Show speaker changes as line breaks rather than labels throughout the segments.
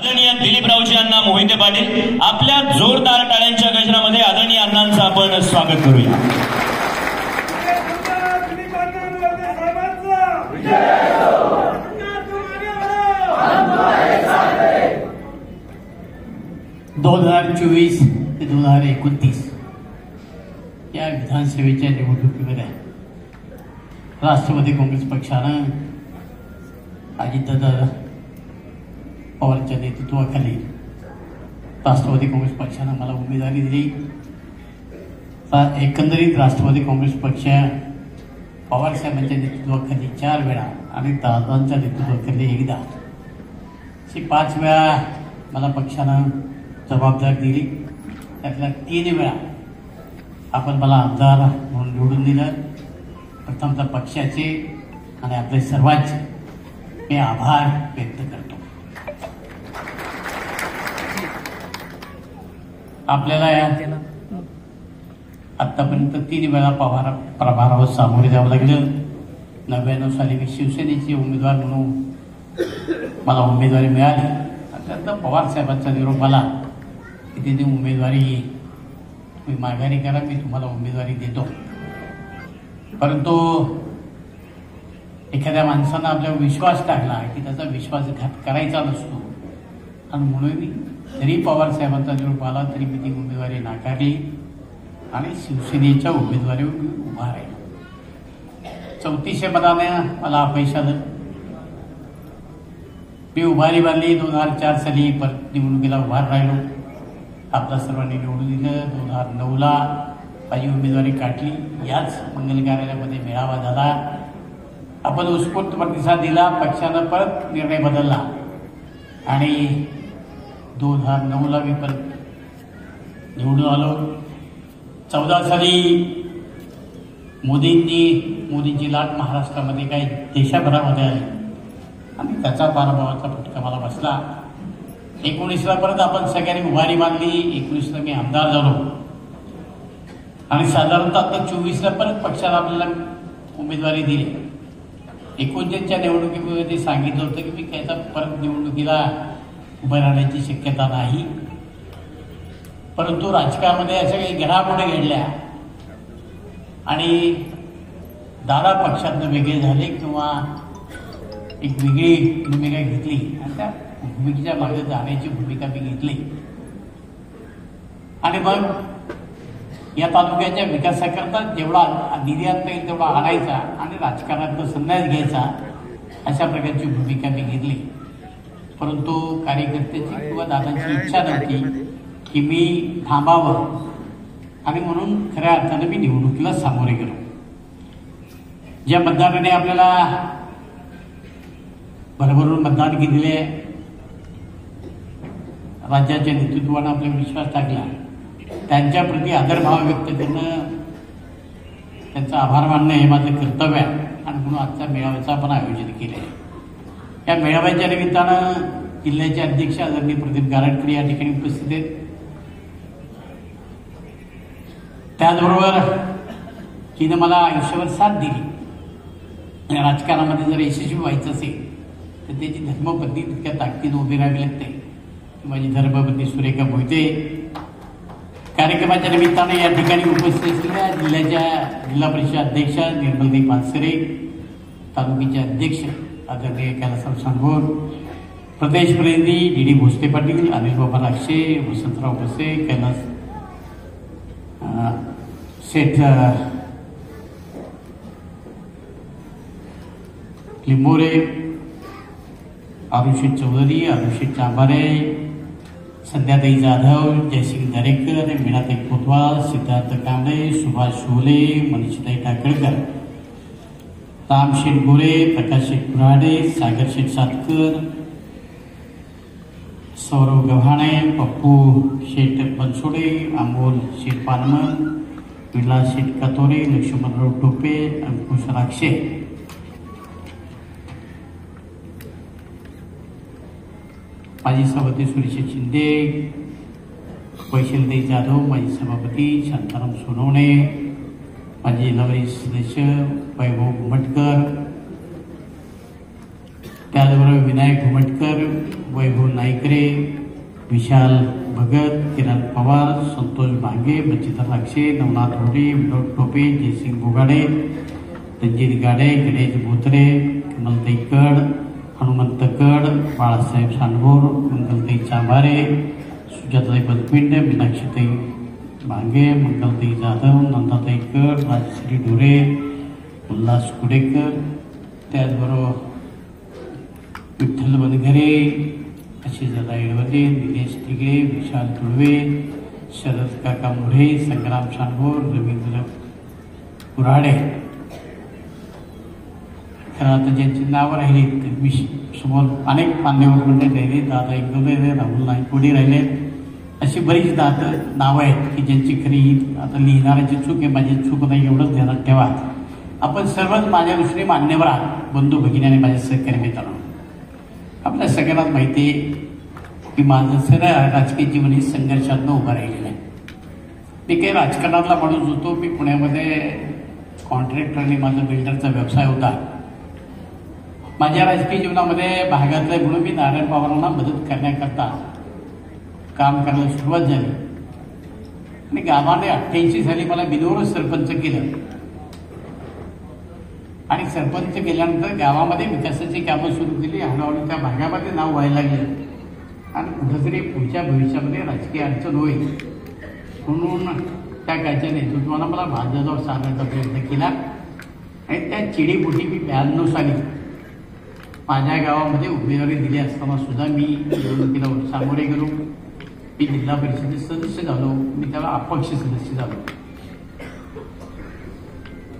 आदरणीय दिलीपरावजी अण्णा मोहिते पाटील आपल्या जोरदार टाळ्यांच्या गजरामध्ये आदरणीय अण्णांचं आपण स्वागत करूया.
दोन 2024 ते 2029 या विधानसभेच्या निवडणुकीमध्ये राष्ट्रवादी काँग्रेस पक्षानं अजितदादा पवारच्या नेतृत्वाखाली राष्ट्रवादी काँग्रेस पक्षानं मला उमेदवारी दिली. एकंदरीत राष्ट्रवादी काँग्रेस पक्ष पवार साहेबांच्या नेतृत्वाखाली 4 वेळा आणि दादांच्या नेतृत्वाखाली एकदा अशी 5 वेळा मला पक्षानं जबाबदारी दिली. त्यातल्या 3 वेळा आपण मला आमदार म्हणून निवडून दिलं. प्रथमतः पक्षाचे आणि आपले सर्वांचे मी आभार व्यक्त करतो. आपल्याला आतापर्यंत 3 वेळा प्रभारावर सामोरे जावं लागलं. 99 साली मी शिवसेनेचे उमेदवार म्हणून मला उमेदवारी मिळाली. त्यानंतर पवार साहेबांचा निरोप आला की तिथे उमेदवारी तुम्ही माघारी करा, मी तुम्हाला उमेदवारी देतो. परंतु एखाद्या माणसानं आपल्यावर विश्वास टाकला की त्याचा विश्वासघात करायचा नसतो आणि म्हणून जरी पवार साहेबांचा निरोप आला तरी मी ती उमेदवारी नाकारली आणि शिवसेनेच्या उमेदवारीवर मी उभा राहिलो. 3400 मताने मला अपयश आलं. मी उभारी बांधली. 2004 साली परत निवडणुकीला उभा राहिलो. आपला सर्वांनी निवडून दिलं. 2009ला माझी उमेदवारी काढली. याच मंगल कार्यालयामध्ये मेळावा झाला. आपण उत्स्फूर्त प्रतिसाद दिला. पक्षानं परत निर्णय बदलला आणि 2009ला मी परत निवडून आलो. 14 साली मोदींची लाट महाराष्ट्रामध्ये काही देशभरामध्ये आली आणि त्याचा पराभवाचा फटका मला बसला. 19ला परत आपण सगळ्यांनी उभारी बांधली. 19ला मी आमदार झालो आणि साधारणतः आता 24ला परत पक्षाला आपल्याला उमेदवारी दिली. 19च्या निवडणुकीमध्ये सांगितलं होतं की मी त्याचा परत निवडणुकीला उभं राहण्याची शक्यता नाही. परंतु राजकारणामध्ये अशा काही घडामोडी घडल्या आणि दादा पक्षातनं वेगळे झाले किंवा एक वेगळी भूमिका घेतली आणि त्या भूमिकेच्या मागे जाण्याची भूमिका मी घेतली आणि मग या तालुक्याच्या विकासाकरता जेवढा निधी आणता येईल तेवढा आणायचा आणि राजकारणातनं संन्यास घ्यायचा अशा प्रकारची भूमिका मी घेतली. परंतु कार्यकर्त्याची किंवा दादांची इच्छा नव्हती की मी थांबावं आणि म्हणून खऱ्या अर्थानं मी निवडणुकीला सामोरे गेलो. ज्या मतदाराने आपल्याला भरभरून मतदान केलेले, राज्याच्या नेतृत्वानं आपल्याला विश्वास टाकला, त्यांच्याप्रती आदरभाव व्यक्त करणं, त्यांचा आभार मानणं हे माझं कर्तव्य आहे आणि म्हणून आजच्या मेळाव्याचं आपण आयोजन केलं आहे. या मेळाव्याच्या निमित्तानं जिल्ह्याचे अध्यक्ष आदरणीय प्रदीप गारटकर या ठिकाणी उपस्थित आहेत. त्याचबरोबर तिनं मला आयुष्यभर साथ दिली. राजकारणामध्ये जर यशस्वी व्हायचं असेल तर त्याची धर्मपत्नी तितक्या ताकदीनं उभी राहावी लागते. माझी धर्मपत्नी सुरेखा मोहिते कार्यक्रमाच्या निमित्तानं या ठिकाणी उपस्थित असलेल्या जिल्हा परिषद अध्यक्ष निर्मलदेवी पानसरे, तालुक्याचे अध्यक्ष आदरणीय कैलासराव सांगोर, प्रदेश प्रतिनिधी डी भोसले पाटील, अनिल बाबा राक्षे, वसंतराव भसे, कैलास शेठ लिंबोरे, आरुषी चौधरी, आरुषी चांभारे, संध्याताई जाधव, जयसिंग दरेकर, मीनाताई कोतवाल, सिद्धार्थ कांबळे, सुभाष शोले, मनीषाताई टाकळकर, रामशेठ गोरे, प्रकाश शेठ कुऱ्हाडे, सागर शेठ सातकर, सौरव गव्हाणे, पप्पू शेठ बनसोडे, अमोल शेठ पानमल, विलास शेठ कतोरे, लक्ष्मणराव टोपे, अंकुश राक्षे, माजी सभापती सुरेश शिंदे, वैशालीताई जाधव, माजी सभापती शांताराम सोनवणे, माजी जिल्हा परिषद सदस्य वैभव मटकर, त्याचबरोबर विनायक घुमटकर, वैभव नाईकरे, विशाल भगत, किरण पवार, संतोष भांगे, बचिता राक्षे, नवनाथ होडे, विनोद टोपे, जयसिंग बोगाडे, रणजित गाडे, गणेश बोत्रे, कमलताई कड, हनुमंत कड, बाळासाहेब सांडभोर, मंगलताई चांभारे, सुजाताई बलपिंड, मीनाक्षीताई भांगे, मंगलताई जाधव, नंदाताई कड, राजश्री ढोरे, उल्हास कुडेकर, त्याचबरोबर विठ्ठल बनघरे, अशीजादा एडवदे, निलेश तिगळे, विशाल तुळवे, शरद काका मोढे, संग्राम सांडभोर, रवींद्र कुऱ्हाडे. खरं आता ज्यांची नावं राहिली मी समोर अनेक मान्यवर मंडळी राहिले, दादा इंगवले, राहुल नाईकवडी राहिले, अशी बरीच नावं आहेत की ज्यांची खरी आता लिहिणाऱ्याची चूक आहे, माझी चूक नाही एवढंच ध्यानात ठेवा. आपण सर्वच माझ्या दृष्टीने मान्यवर आहात, बंधू भगिनी आणि माझ्या सहकारी मित्रांनो. आपल्या सगळ्यांनाच माहिती आहे की माझं सगळं राजकीय जीवन हे संघर्षातनं उभं राहिलेलं आहे. मी काही राजकारणातला माणूस होतो. मी पुण्यामध्ये कॉन्ट्रॅक्टरने माझा बिल्डरचा व्यवसाय होता. माझ्या राजकीय जीवनामध्ये भागातल्या म्हणून मी नारायण पवारांना मदत करण्याकरता काम करायला सुरुवात झाली आणि गावाने 88 साली मला बिनविरोध सरपंच केलं आणि सरपंच केल्यानंतर गावामध्ये विकासाची कामं सुरू केली. हळूहळू त्या भागामध्ये नाव व्हायला लागले आणि कुठंतरी पुढच्या भविष्यामध्ये राजकीय अडचण होईल म्हणून त्या काळच्या नेतृत्वानं मला भाजपवर सांगण्याचा प्रयत्न केला आणि त्या चिडीपोटी मी 92 साली माझ्या गावामध्ये उमेदवारी दिली असताना सुद्धा मी निवडणुकीला सामोरे गेलो. मी जिल्हा परिषदेचे सदस्य झालो. मी त्याला अपक्ष सदस्य झालो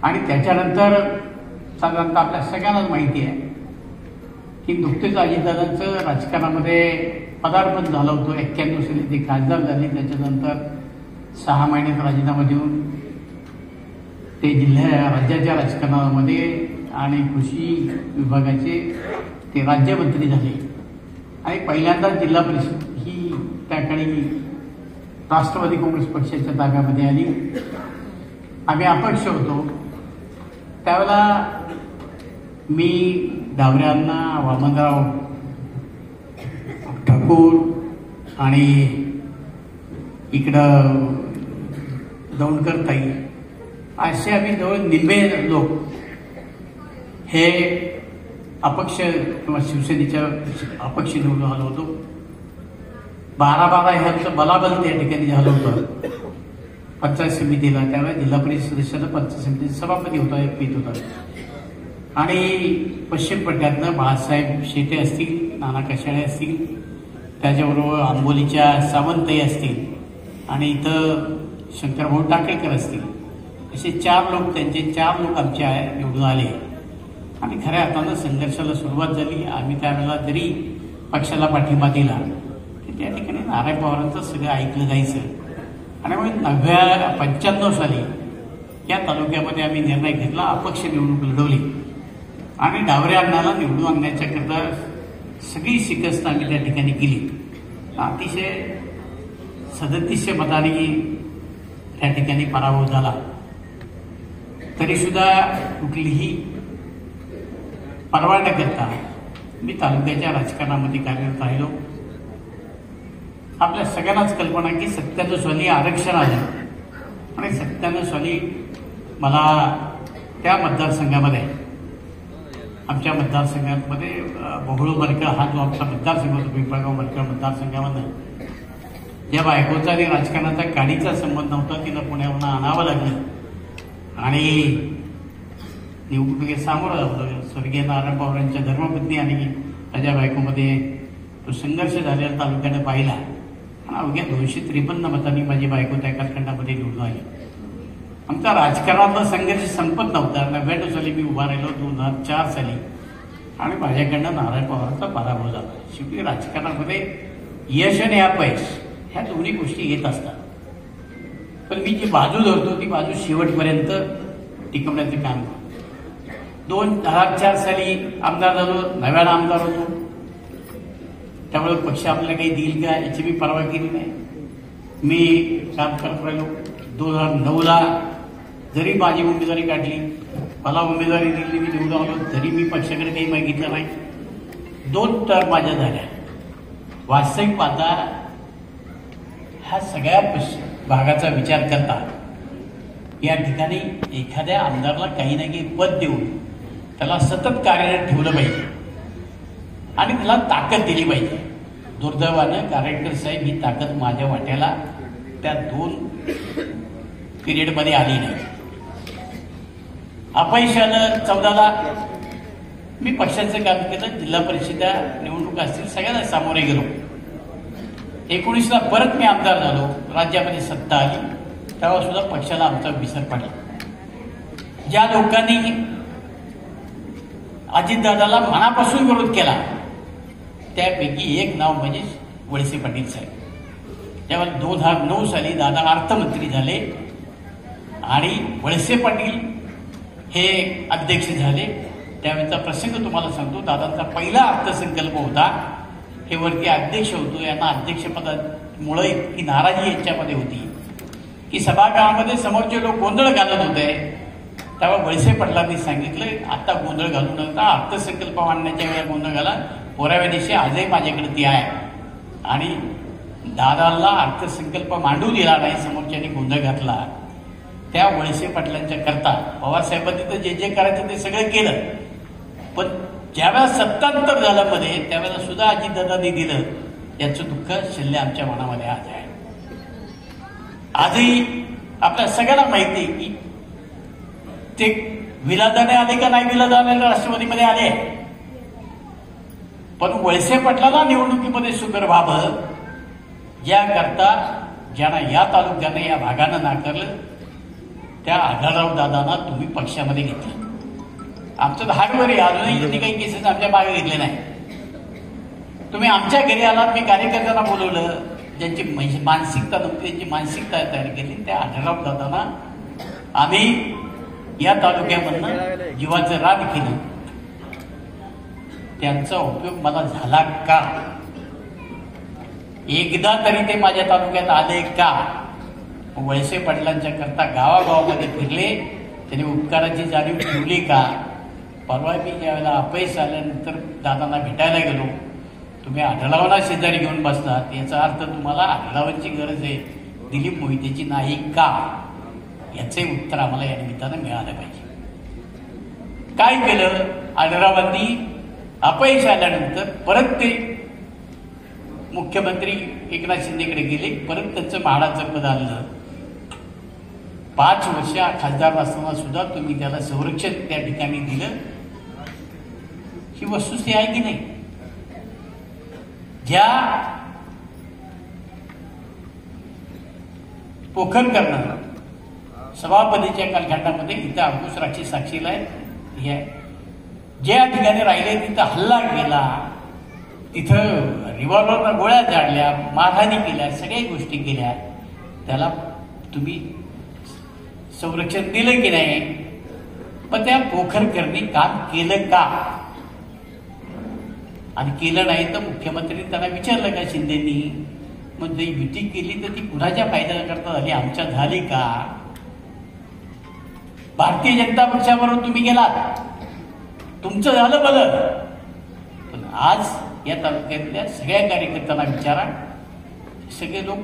आणि त्याच्यानंतर साधारणतः आपल्या सगळ्यांनाच माहिती आहे की नुकतेच अजितदादांचं राजकारणामध्ये पदार्पण झालं होतं. 91 साली ते खासदार झाले. त्याच्यानंतर 6 महिन्यात राजीनामा देऊन ते राज्याच्या राजकारणामध्ये आणि कृषी विभागाचे ते राज्यमंत्री झाले आणि पहिल्यांदा जिल्हा परिषद ही त्याकाळी राष्ट्रवादी काँग्रेस पक्षाच्या ताब्यामध्ये आली. आम्ही अपक्ष होतो. त्यावेळेला मी डावऱ्यांना, वामनराव ठाकूर आणि इकडं दौंडकर ताई असे आम्ही जवळ निम्मे लोक हे अपक्ष किंवा शिवसेनेच्या अपक्ष निवडून आलो होतो. 12 ह्यांचं बलाबल त्या ठिकाणी झालं होतं पंचायत समितीला. त्यावेळेस जिल्हा परिषद सदस्यानं पंचायत समितीचा सभापती होता, पीठ होता आणि पश्चिम पट्ट्यातनं बाळासाहेब शेटे असतील, नाना कशाळे असतील, त्याच्याबरोबर आंबोलीच्या सावंतताई असतील आणि इथं शंकरभाऊ टाकेकर असतील. असे 4 लोक, त्यांचे 4 लोक आमच्या निवडून आले आणि खऱ्या अर्थानं संघर्षाला सुरुवात झाली. आम्ही त्यावेळेला जरी पक्षाला पाठिंबा दिला की त्या ठिकाणी नारायण पवारांचं सगळं ऐकलं जायचं आणि मग 95 साली या तालुक्यामध्ये आम्ही निर्णय घेतला, अपक्ष निवडणूक लढवली आणि डावरे अण्णाला निवडून आणण्याच्याकरता सगळी शिकस्त आम्ही त्या ठिकाणी केली. अतिशय 3700 मतांनी त्या ठिकाणी पराभव झाला. तरीसुद्धा कुठलीही पर्वा न करता मी तालुक्याच्या राजकारणामध्ये कार्यरत राहिलो. आपल्या सगळ्यांनाच कल्पना की 97 साली आरक्षण आलं आणि 97 साली मला त्या मतदारसंघामध्ये, आमच्या मतदारसंघामध्ये बहुळ मरकळ हा जो आमचा मतदारसंघ होता, पिंपळगाव मरकळ मतदारसंघामध्ये ज्या बायकोचा आणि राजकारणाचा काडीचा संबंध नव्हता, तिला पुण्याहून आणावं लागलं आणि निवडणुकीत सामोरं जावं. स्वर्गीय नारायण पवारांच्या धर्मपत्नी आणि माझ्या बायकोमध्ये तो संघर्ष झालेला तालुक्याने पाहिला आणि अवघ्या 253 मतांनी माझी बायको त्या कालखंडामध्ये निवडून आली. आमचा राजकारणातला संघर्ष संपत नव्हता. 99 साली मी उभा राहिलो, 2004 साली आणि माझ्याकडनं नारायण पवारांचा पराभव झाला. शेवटी राजकारणामध्ये यश आणि अपयश ह्या दोन्ही गोष्टी येत असतात, पण मी जी बाजू धरतो ती बाजू शेवटपर्यंत टिकवण्याचं काम करतो. 2004 साली आमदार झालो, नव्यानं आमदार होतो. त्यामुळे पक्ष आपल्याला काही देईल का याची मी पर्वा केली नाही. मी काम करत राहिलो. 2009ला जरी माझी उमेदवारी काढली, मला उमेदवारी दिली, मी निवडून आलो, तरी मी पक्षाकडे काही मागितलं नाही. 2 टर्म माझ्या झाल्या. वास्तविक पाहता ह्या सगळ्या भागाचा विचार करता या ठिकाणी एखाद्या आमदारला काही ना काही पद देऊन त्याला सतत कार्यरत ठेवलं पाहिजे आणि त्याला ताकद दिली पाहिजे. दुर्दैवानं कारंडकर साहेब ही ताकद माझ्या वाट्याला त्या 2 पिरियडमध्ये आली नाही. अपयशानं 14ला मी पक्षाचं काम केलं. जिल्हा परिषदा निवडणुका असतील सगळ्यांना सामोरे गेलो. 19ला परत मी आमदार झालो. राज्यामध्ये सत्ता आली तेव्हा सुद्धा पक्षाला आमचा विसर पडला. ज्या लोकांनी अजितदादाला मनापासून विरोध केला त्यापैकी एक नाव म्हणजे वळसे पाटील साहेब. त्यावेळेला 2009 साली दादा अर्थमंत्री झाले आणि वळसे पाटील हे अध्यक्ष झाले. त्यावेळेचा प्रसंग तुम्हाला सांगतो. दादांचा पहिला अर्थसंकल्प होता. हे वरती अध्यक्ष होतो. यांना अध्यक्षपदामुळे इतकी नाराजी यांच्यामध्ये होती की सभागृहामध्ये समोरचे लोक गोंधळ घालत होते. तेव्हा वळसे पाटलांनी सांगितलं आता गोंधळ घालू नका. अर्थसंकल्प मांडण्याच्या वेळेला गोंधळ घाला. पोराव्या दिवशी आजही माझ्याकडे ती आहे. आणि दादाला अर्थसंकल्प मांडू दिला नाही. समोरच्याने गोंधळ घातला. त्या वळसे पाटलांच्या करता पवारसाहेबांनी तर जे जे करायचं ते सगळं केलं. पण ज्यावेळेला सत्तांतर झालं मध्ये त्यावेळेला सुद्धा अजितदादांनी दिलं. याचं दुःख शिल्ले आमच्या मनामध्ये आज आहे. आजही आपल्या सगळ्यांना माहिती आहे की ते विलादाने आले का नाही विलादाने राष्ट्रवादीमध्ये आले. पण वळसे पाटलाला निवडणुकीमध्ये सुकर व्हावं याकरता ज्यांना या तालुक्याने या भागानं नाकारलं त्या आढळराव दादांना तुम्ही पक्षामध्ये घेतलं. आमचं तर हार्डवर आहे. अजूनही त्यांनी काही केसेस आमच्या मागे घेतले नाही. तुम्ही आमच्या घरी आलात. मी कार्यकर्त्यांना बोलवलं. ज्यांची मानसिकता नव्हती त्यांची मानसिकता तयार केली. त्या आढळराव दादांना आम्ही या तालुक्यामधनं जीवाचं रान केलं. त्यांचा उपयोग मला झाला का? एकदा तरी ते माझ्या तालुक्यात आले का? वळसे पाटलांच्या करता गावागावामध्ये फिरले. त्यांनी उपकाराची जाणीव ठेवली का? परवा मी ज्यावेळेला अपयश आल्यानंतर दादांना भेटायला गेलो. तुम्ही आढळरावांना शेजारी घेऊन बसतात याचा अर्थ तुम्हाला आढळरावांची गरज आहे, दिलीप मोहितेची नाही का? याचे उत्तर आम्हाला या निमित्तानं मिळालं पाहिजे. काय केलं आढळरावांनी? अपयश आल्यानंतर परत ते मुख्यमंत्री एकनाथ शिंदेकडे गेले. परत त्यांचं म्हाडाचं पद आलं. 5 वर्ष खासदार असताना सुद्धा तुम्ही त्याला संरक्षण त्या ठिकाणी दिलं. ही वस्तुस्थिती आहे की नाही? ज्या पोखरकरनं सभापतीच्या कालखंडामध्ये इथं अंकुशराची साक्षीला आहे. ज्या ठिकाणी राहिले तिथं हल्ला केला, तिथं रिव्हॉल्वरनं गोळ्या झाडल्या, मारहाणी केल्या, सगळ्या गोष्टी केल्या. त्याला तुम्ही संरक्षण दिलं की नाही? पण त्या पोखरकरनी काम केलं का? आणि केलं नाही तर मुख्यमंत्री त्यांना विचारलं का शिंदेनी? मग जर युती केली तर ती कुणाच्या फायद्याकरता झाली? आमच्या झाली का? भारतीय जनता पक्षाबरोबर तुम्ही गेलात, तुमचं झालं भलं. पण आज या तालुक्यातल्या सगळ्या कार्यकर्त्यांना विचारा. सगळे लोक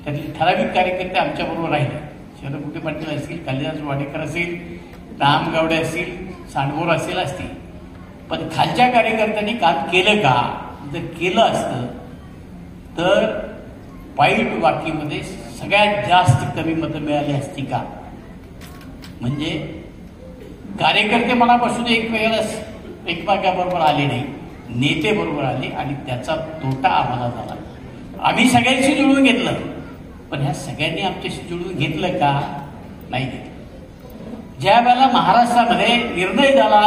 त्यातले ठराविक कार्यकर्ते आमच्याबरोबर राहिले. शरद मोठे पाटील असतील, कालिदास वाडेकर असेल, राम गावडे असतील, सांडवोर असतील. पण खालच्या कार्यकर्त्यांनी काम केलं का? जर केलं असतं तर वाईट वाकीमध्ये सगळ्यात जास्त कमी मतं मिळाली असती का? म्हणजे कार्यकर्ते मनापासून एकमेकाबरोबर आले नाही, नेते बरोबर आले आणि त्याचा तोटा आम्हाला झाला. आम्ही सगळ्यांशी जुळून घेतलं, पण ह्या सगळ्यांनी आमच्याशी जुळून घेतलं का? नाही घेतलं. ज्या वेळेला महाराष्ट्रामध्ये निर्णय झाला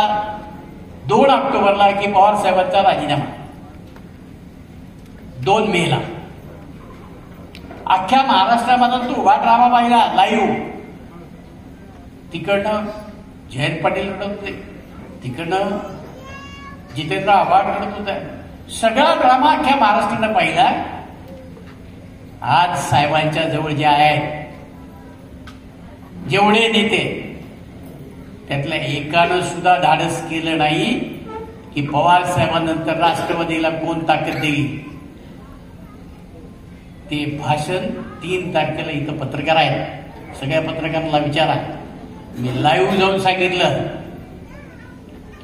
2 ऑक्टोबरला की पवार साहेबांचा राजीनामा, 2 मेला अख्ख्या महाराष्ट्रामध्ये तो उभा ड्रामा पाहिला लाईव्ह. तिकडनं जयंत पाटील लढत होते, तिकडनं जितेंद्र आव्हाड लढत होते. सगळा ड्रामा अख्ख्या महाराष्ट्रानं पाहिला. आज साहेबांच्या जवळ जे आहेत जेवढे नेते त्यातल्या एकानं सुद्धा धाडस केलं नाही की पवार साहेबांनंतर राष्ट्रवादीला कोण ताकद देईल. ते भाषण 3 तारखेला इथं पत्रकार आहेत, सगळ्या पत्रकारांना विचारा. मी लाईव्ह जाऊन सांगितलं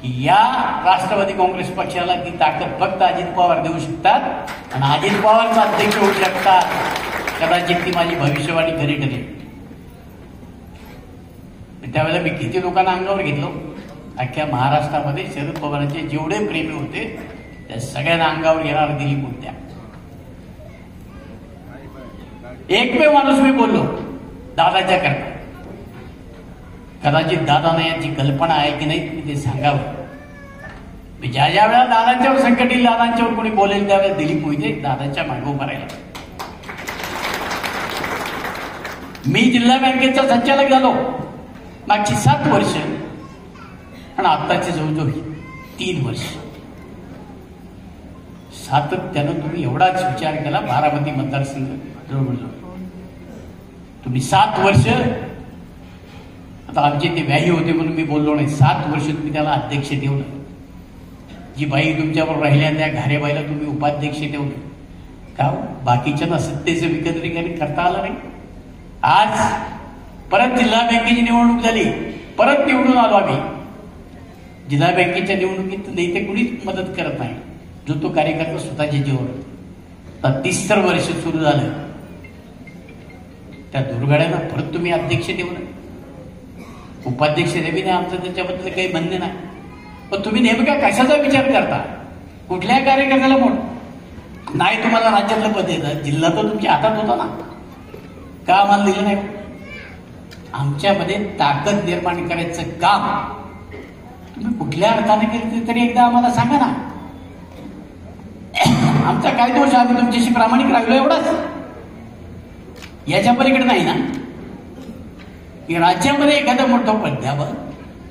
की या राष्ट्रवादी काँग्रेस पक्षाला ती ताकद फक्त अजित पवार देऊ शकतात आणि अजित पवारचा अध्यक्ष होऊ शकतात. कदाचित ती माझी भविष्यवाणी खरी ठरेल. त्यावेळेला मी किती लोकांना अंगावर घेतलो. अख्ख्या महाराष्ट्रामध्ये शरद पवारांचे जेवढे प्रेमी होते त्या सगळ्यांना अंगावर घेणार दिलीप होत्या. एकमेव माणूस मी बोललो दादाच्या करता. कदाचित दादाने याची कल्पना आहे की नाही मी ते सांगावं. मी ज्या ज्या वेळा दादांच्यावर संकट येईल, दादांच्यावर कोणी बोलेल त्यावेळेला दिलीप मोहिते दादांच्या मागे उभा राहिला. मी जिल्हा बँकेचा संचालक झालो मागची 7 वर्ष आणि आत्ताची जवळजवळ 3 वर्ष. सातत्यानं तुम्ही एवढाच विचार केला. बारामती मतदारसंघ जवळजवळ तुम्ही 7 वर्ष, आता आमचे ते व्याही होते म्हणून मी बोललो नाही, 7 वर्ष तुम्ही त्याला अध्यक्ष ठेवलं. जी बाई तुमच्यावर राहिल्या त्या घारेबाईला तुम्ही उपाध्यक्ष ठेवलं. का बाकीच्या सत्तेचं विकेंद्रीकरण करता आलं नाही. आज परत जिल्हा बँकेची निवडणूक झाली, परत निवडून आलो आम्ही. जिल्हा बँकेच्या निवडणुकीत नेते कुणीच मदत करत नाही, जो तो कार्यकर्ता स्वतःच्या जीवावर. आता 30 वर्ष सुरू झालं, त्या दुर्गाड्यानं परत तुम्ही अध्यक्ष ठेवलं. उपाध्यक्ष देवी नाही, आमचं त्याच्याबद्दल काही म्हणणे नाही. पण तुम्ही नेमका कशाचा विचार करता? कुठल्या कार्यकर्त्याला मोठ नाही तुम्हाला राज्यातलं पद येतं, जिल्हा तर तुमच्या हातात होता ना, का आम्हाला दिलं नाही? आमच्यामध्ये ताकद निर्माण करायचं काम तुम्ही कुठल्या अर्थाने केलं तरी एकदा आम्हाला सांगा ना. आमचा काय दोष, आम्ही तुमच्याशी प्रामाणिक राहिलो एवढाच, याच्या पलीकडे नाही ना. की राज्यामध्ये एखादं मोठं पद द्यावं,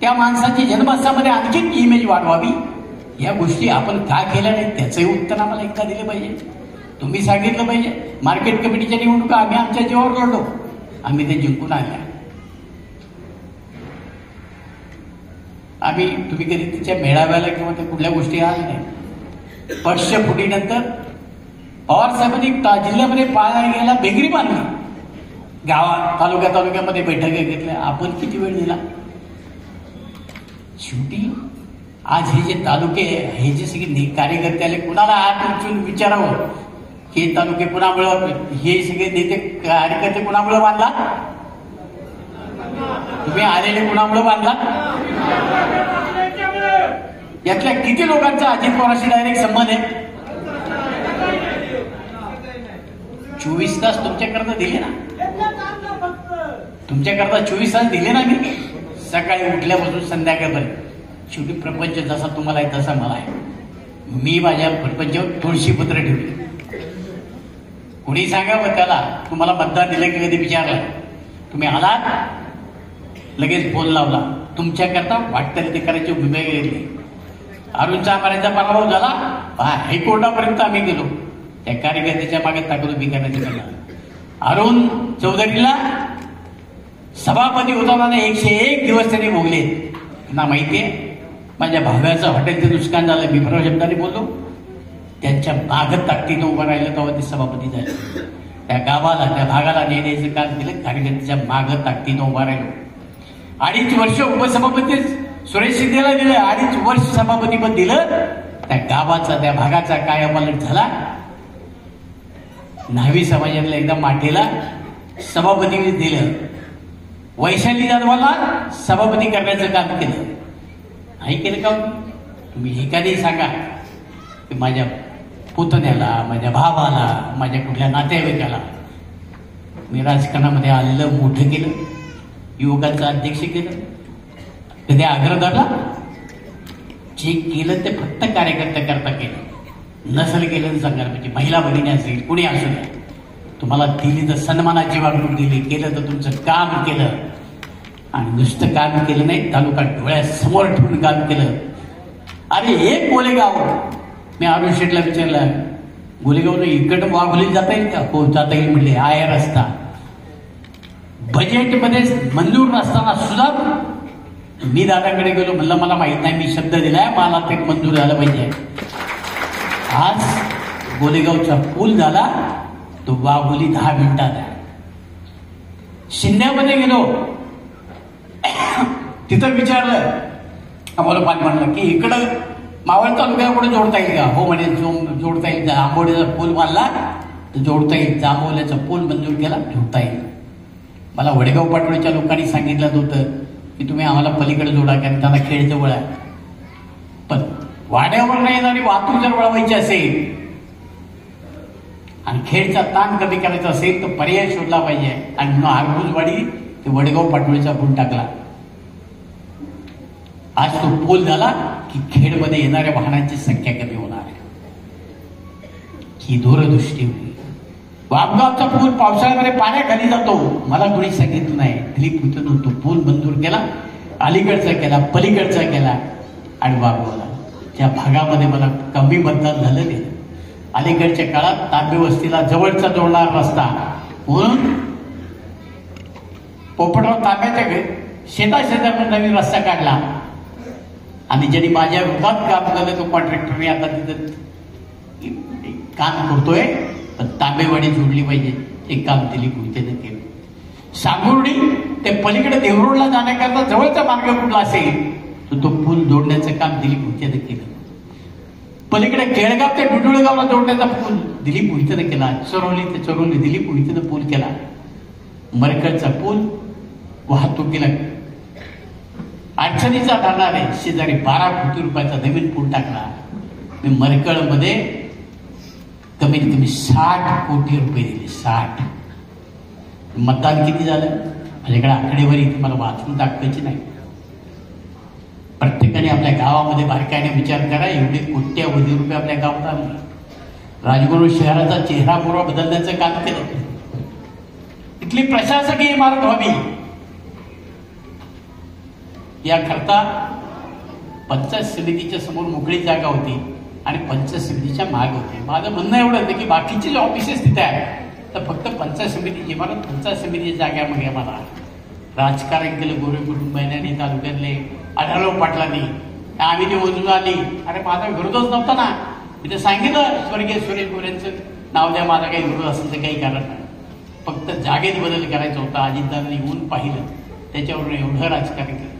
त्या माणसाची जन्मस्थामध्ये आणखीन इमेज वाढवावी, या गोष्टी आपण का केल्या नाही त्याचंही उत्तर आम्हाला एकदा दिलं पाहिजे. तुम्ही सांगितलं पाहिजे. मार्केट कमिटीच्या निवडणुका आम्ही आमच्या जीवावर लढलो, आम्ही ते जिंकून आणल्या. आम्ही तुम्ही कधी तिच्या मेळाव्याला किंवा त्या कुठल्या गोष्टी आल्या नाही. फुटीनंतर पवार साहेबांनी जिल्ह्यामध्ये पाळायला गेला बेगरी बांधली, गावात तालुक्यामध्ये बैठका घेतल्या. आपण किती वेळ दिला? शेवटी आज हे जे तालुके, हे जे सगळे कार्यकर्ते आले, कुणाला हात उचलून विचारावं हे तालुके कुणामुळे, हे सगळे नेते कार्यकर्ते कुणामुळे बांधला? तुम्ही आलेले कुणामुळे बांधला? यातल्या किती लोकांचा अजित पवारांशी डायरेक्ट संबंध आहे? 24 तास तुमच्याकरता दिले ना, तुमच्याकरता 24 तास दिले ना मी, सकाळी उठल्यापासून संध्याकाळपर्यंत. शेवटी प्रपंच जसा तुम्हाला आहे तसा मला आहे. मी माझ्या प्रपंचावर तुळशी पत्र ठेवली. कुणी सांगावं त्याला, तुम्हाला मतदान दिलं की कधी विचारलं, तुम्ही आलात लगेच फोन लावला. तुमच्याकरता वाटतं ते करायची भूमिका घेतली. अरुणचा आमाराचा पराभव झाला, हायकोर्टापर्यंत आम्ही गेलो. त्या कार्यकर्त्याच्या मागे तक्रारी करण्याची करणार. अरुण चौधरीला सभापती होताना 101 दिवस त्यांनी भोगले ना. माहितीये माझ्या भाव्याचं हॉटेलचं नुकसान झालं, मी बरोबर शब्दाने बोललो. त्यांच्या मागं ताकदीनं उभं राहिलं तेव्हा ते सभापती झाले. त्या गावाला, त्या भागाला नेण्याचं काम केलं, कार्यकर्त्याच्या मागं ताकदीनं उभं राहिलो. 2.5 वर्ष उपसभापती सुरेश शिंदेला दिलं, 2.5 वर्ष सभापतीपद दिलं. त्या गावाचा, त्या भागाचा कायापालट झाला. न्हावी समाजातल्या एकदा माठेला सभापती दिलं, वैशाली जाधवाला सभापती करण्याचं काम केलं. नाही केलं का? तुम्ही एखादी सांगा की माझ्या पुतण्याला, माझ्या भावाला, माझ्या कुठल्या नातेवाईकाला मी राजकारणामध्ये आलेलं मोठं केलं, युवकांचं अध्यक्ष केलं, कधी आग्रह धरला? जे केलं ते फक्त कार्यकर्त्याकरता केलं. नसेल केलं सांगणार म्हणजे महिला भगिनी असेल, कुणी असू द्या, तुम्हाला दिली तर सन्मानाची वागणूक दिली, केलं तर तुमचं काम केलं. आणि नुसतं काम केलं नाही, तालुका डोळ्यासमोर ठेवून काम केलं. अरे एक गोलेगाव, मी अरुण शेठला विचारलं, गोलेगावला इकडं वाघोली जाता येईल का? हो जाता येईल म्हणले. आहे रस्ता. बजेटमध्ये मंजूर नसताना सुद्धा मी दादाकडे गेलो, म्हणलं मला माहित नाही, मी शब्द दिलाय, मला ते मंजूर झालं पाहिजे. आज गोलेगावचा पूल झाला, तो वाघोली 10 मिनिटात आहे. शिंद्यामध्ये गेलो, तिथं विचारलं आम्हाला पाणी म्हणलं की इकडं मावळ तालुक्याला कुठे जोडता येईल का? हो म्हणे, जोडता येईल. आंबोडीचा पूल बांधला तर जोडता येईल. जांभवल्याचा पूल मंजूर केला, जोडता येईल. मला वडगाव पाटोळीच्या लोकांनी सांगितलं होतं की तुम्ही आम्हाला पलीकडे जोडा, कारण त्यांना खेड जवळ आहे. पण वाड्यावर नाही येणारी वाहतूक जर वळवायची असेल आणि खेडचा ताण कमी करायचा असेल तर पर्याय शोधला पाहिजे. आणि म्हणून आरबुजवाडी ते वडगाव पाटोळीचा पूल टाकला. आज तो पूल झाला की खेडमध्ये येणाऱ्या वाहनांची संख्या कमी होणार आहे. ही दूरदृष्टी होती. वामगावचा पूल पावसाळ्यामध्ये पाण्याखाली जातो, मला कोणी सांगितलं नाही. दिलीप हुतेनं तो पूल मंजूर केला, अलीकडचा केला, पलीकडचा केला आणि वाघवाला त्या भागामध्ये मला कमी मतदान झालं नाही. अलीकडच्या काळात तांबे वस्तीला जवळचा जोडणारा रस्ता म्हणून पोपटराव तांब्याच्या शेतामध्ये नवीन रस्ता काढला आणि ज्यांनी माझ्या विरोधात काम केलं तो कॉन्ट्रॅक्टरने आता तिथं काम करतोय. पण तांबेवाडी जोडली पाहिजे, ते काम दिलीप हुतेनं केलं. सांगुर्डी ते पलीकडे देवरोडला जाण्याकरता जवळचा मार्ग कुठला असेल तर तो पूल जोडण्याचं काम दिलीप हुतेनं केलं. पलीकडे केळगाव ते डुडुळगावला जोडण्याचा पूल दिलीप हुतेनं केला. चरोली ते चरोली दिलीप हुतेनं पूल केला. मरकळचा पूल वाहतुकीला अडचणीचा ठरणार आहे. शेजारी 12 कोटी रुपयाचा नवीन पूल टाकला. मरकळमध्ये कमीत कमी 60 कोटी रुपये दिले. 60. मतदान किती झालं माझ्याकडे आकडेवारी मला वाचून दाखवायची नाही. प्रत्येकाने आपल्या गावामध्ये बारकाईने विचार करा. एवढे कोट्यावधी रुपये आपल्या गावात आले. राजगुरू शहराचा चेहरा मोहरा बदलण्याचं काम केलं. इथली प्रशासकीय इमारत व्हावी याकरता पंचायत समितीच्या समोर मोकळी जागा होती आणि पंचायत समितीच्या मागे होते. माझं म्हणणं एवढं होतं की बाकीचे जे ऑफिसेस तिथे आहेत तर फक्त पंचायत समितीची इमारत पंचायत समितीच्या जाग्यामध्ये मला राजकारण केलं. गोरे कुटुंबाने तालुक्यातले आढळराव पाटलांनी आम्ही ती वजून आली. अरे माझा विरोधच नव्हता ना. मी तर सांगितलं स्वर्गीय सुरेश गोरेंचं नाव द्या, माझा काही विरोध असेल तर काही कारण नाही. फक्त जागेत बदल करायचा होता. अजितदारांनी येऊन पाहिलं, त्याच्यावरून एवढं राजकारण केलं.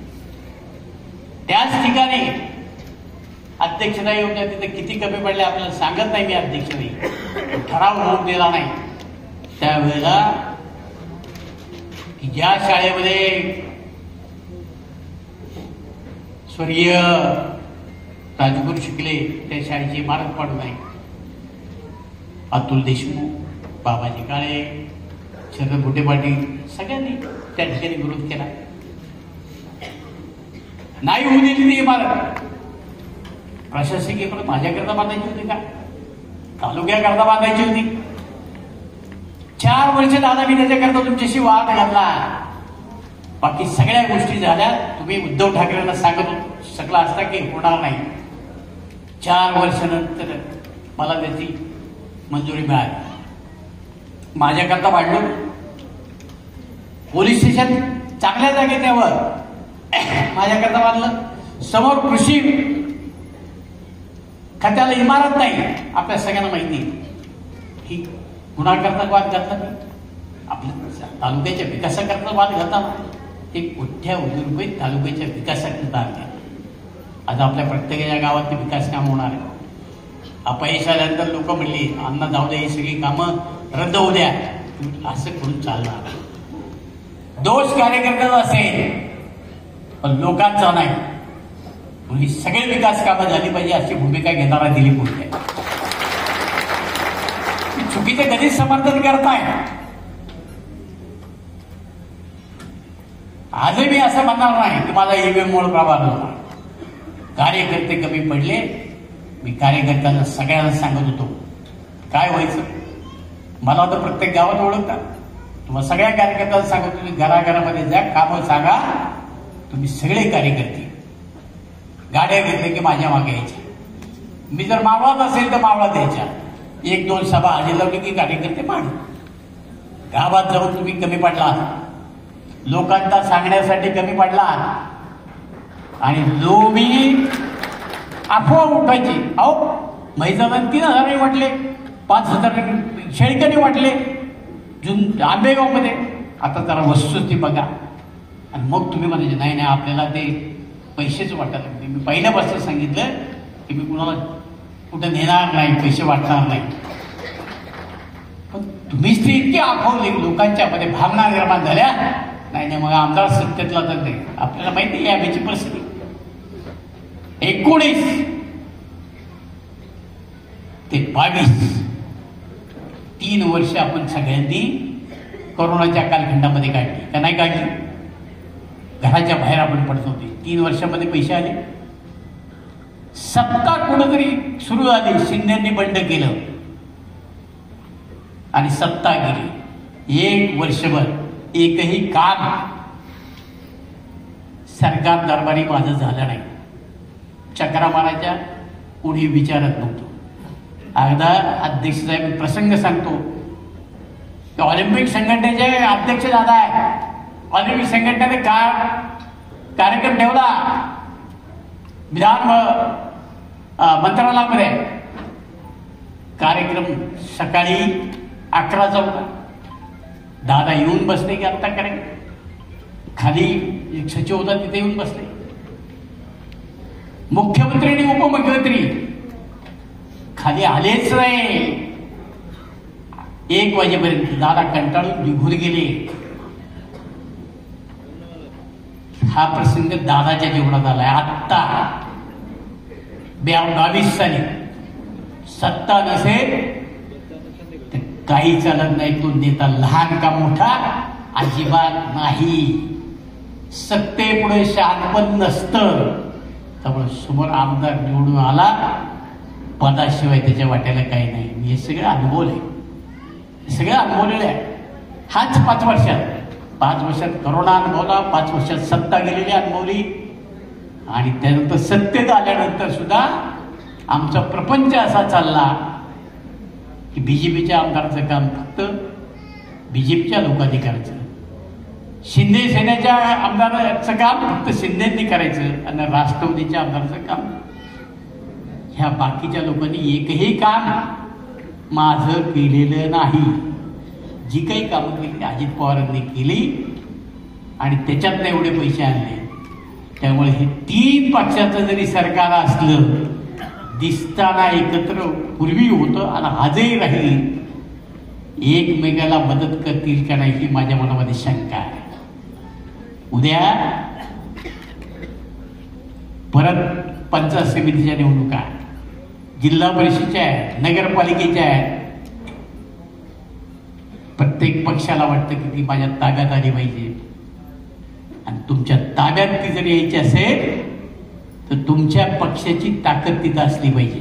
त्याच ठिकाणी अध्यक्षता येऊन तिथे किती कमी पडले आपल्याला सांगत नाही मी. अध्यक्ष नाही, ठराव होऊन दिला नाही. त्यावेळेला ज्या शाळेमध्ये स्वर्गीय राजगुरू शिकले त्या शाळेची इमारत पाडू नाही. अतुल देशमुख, बाबाजी काळे, शरद बुटे पाटील सगळ्यांनी त्या ठिकाणी विरोध केला. नाही होऊ दिली ती इमारत. प्रशासकीय इमारत माझ्याकरता बांधायची होती का? तालुक्याकरता बांधायची होती. 4 वर्ष दादा मी त्याच्याकरता तुमच्याशी वाद घातला. बाकी सगळ्या गोष्टी झाल्या. तुम्ही उद्धव ठाकरेंना सांगत शकला असता की होणार नाही. 4 वर्षानंतर मला त्याची मंजुरी मिळाली. माझ्याकरता वाढलो. पोलीस स्टेशन चांगल्या जागेत यावं माझ्याकरता बांधलं. समोर कृषी खात्याला इमारत नाही. आपल्या सगळ्यांना माहिती ही गुन्हाकरता वाद घातला मी. आपल्या तालुक्याच्या विकासाकरता वाद घालताना 1 कोट्यावधी रुपये तालुक्याच्या विकासाकरता दान केले. आज आपल्या प्रत्येकाच्या गावात विकास काम होणार आहे. अपयश आल्यानंतर लोक म्हणली अण्णा जाऊ द्या, ही सगळी कामं रद्द होऊ द्या. असं करून चालणार. दोष कार्यकर्त्याचा असेल पण लोकांचा नाही. ही सगळे विकास कामं झाली पाहिजे अशी भूमिका घेणारा दिलीप हुते. चुकीचं कधीच समर्थन करत नाही. आजही मी असं म्हणणार नाही की माझा ईव्हीएम मुळे प्रभाव होता. कार्यकर्ते कमी पडले. मी कार्यकर्त्यांना सगळ्यांना सांगत होतो काय व्हायचं. मला तर प्रत्येक गावात ओळखतात. तुम्हाला सगळ्या कार्यकर्त्यांना सांगत होतो घराघरामध्ये जा, कामं सांगा. तुम्ही सगळे कार्यकर्ते गाड्या घेतल्या की माझ्या मागे यायच्या. मी जर मावळात असेल तर मावळात द्यायच्या. 1-2 सभा आली लावली की कार्यकर्ते मागे. गावात जाऊन तुम्ही कमी पडला. लोकांना सांगण्यासाठी कमी पडला. आणि जो मी अफवा उठायची, अहो मैदानात 3,000 वाटले, 5,000 शेळकणी वाटले आंबेगावमध्ये. आता जरा वस्तुस्थिती बघा आणि मग तुम्ही म्हणायचे नाही नाही आपल्याला ते पैसेच वाटायला लागले. मी पहिल्यापासून सांगितलं की मी कुणाला कुठं नेणार नाही, पैसे वाटणार नाही. पण तुम्हीच ते इतके आखवले लोकांच्या मध्ये भावना निर्माण झाल्या. नाही नाही मग आमदार सत्तेतला तर नाही. आपल्याला माहिती आहे याची परिस्थिती. 19 ते 22 3 वर्ष आपण सगळ्यांनी कोरोनाच्या कालखंडामध्ये काढली का नाही काढली? घराच्या बाहेर आपण पडत होते. 3 वर्षामध्ये पैसे आले. सत्ता कुठंतरी सुरू झाली, शिंदेंनी बंड केलं आणि सत्ता गेली. 1 वर्षभर एकही काम सरकार दरबारी माझं झालं नाही. चक्रा मारायच्या कोणी विचारत नव्हतं. अगदा अध्यक्ष साहेब प्रसंग सांगतो की ऑलिम्पिक संघटनेचे अध्यक्ष दादा आहे. ऑलिम्पिक संघटनेने कार्यक्रम ठेवला विधान मंत्रालयामध्ये. कार्यक्रम सकाळी 11चा होता. दादा येऊन बसले की आत्ता कार्यक्रम. खाली एक सचिव होता तिथे येऊन बसले. मुख्यमंत्री आणि उपमुख्यमंत्री खाली आलेच नाही. 1 वाजेपर्यंत दादा कंटाळून निघून गेले. हा प्रसंग दादाच्या जीवनात आलाय. आत्ता 22 साली सत्ता नसेल तर काही चालत नाही. तो नेता लहान का मोठा अजिबात नाही. सत्तेपुढे शहाणपण नसतं. त्यामुळे समोर आमदार निवडून आला, पदाशिवाय त्याच्या वाट्याला काही नाही. हे सगळं अनुभवलं आहे. हे सगळं अनुभवलेलं आहे. हाच 5 वर्षात करोना अनुभवला, 5 वर्षात सत्ता गेलेली अनुभवली आणि त्यानंतर सत्तेत आल्यानंतर सुद्धा आमचा प्रपंच असा चालला की बीजेपीच्या आमदाराचं काम फक्त बीजेपीच्या लोकाधिकाराचं, शिंदे सेनेच्या आमदाराचं काम फक्त शिंदेंनी करायचं आणि राष्ट्रवादीच्या आमदाराचं काम ह्या बाकीच्या लोकांनी एकही काम माझं केलेलं नाही. जी काही कामं केली अजित पवारांनी केली आणि त्याच्यातनं एवढे पैसे आणले. त्यामुळे हे 3 पक्षाचं जरी सरकार असलं दिसताना एकत्र पूर्वी होतं आणि आजही राहील. एकमेकाला मदत करतील का नाही ही माझ्या मनामध्ये शंका आहे. उद्या परत पंचायत समितीच्या निवडणुका, जिल्हा परिषदेच्या आहेत, नगरपालिकेच्या आहेत. प्रत्येक पक्षाला वाटतं की ती माझ्या ताब्यात आली पाहिजे आणि तुमच्या ताब्यात ती जर यायची असेल तर तुमच्या पक्षाची ताकद तिथं असली पाहिजे.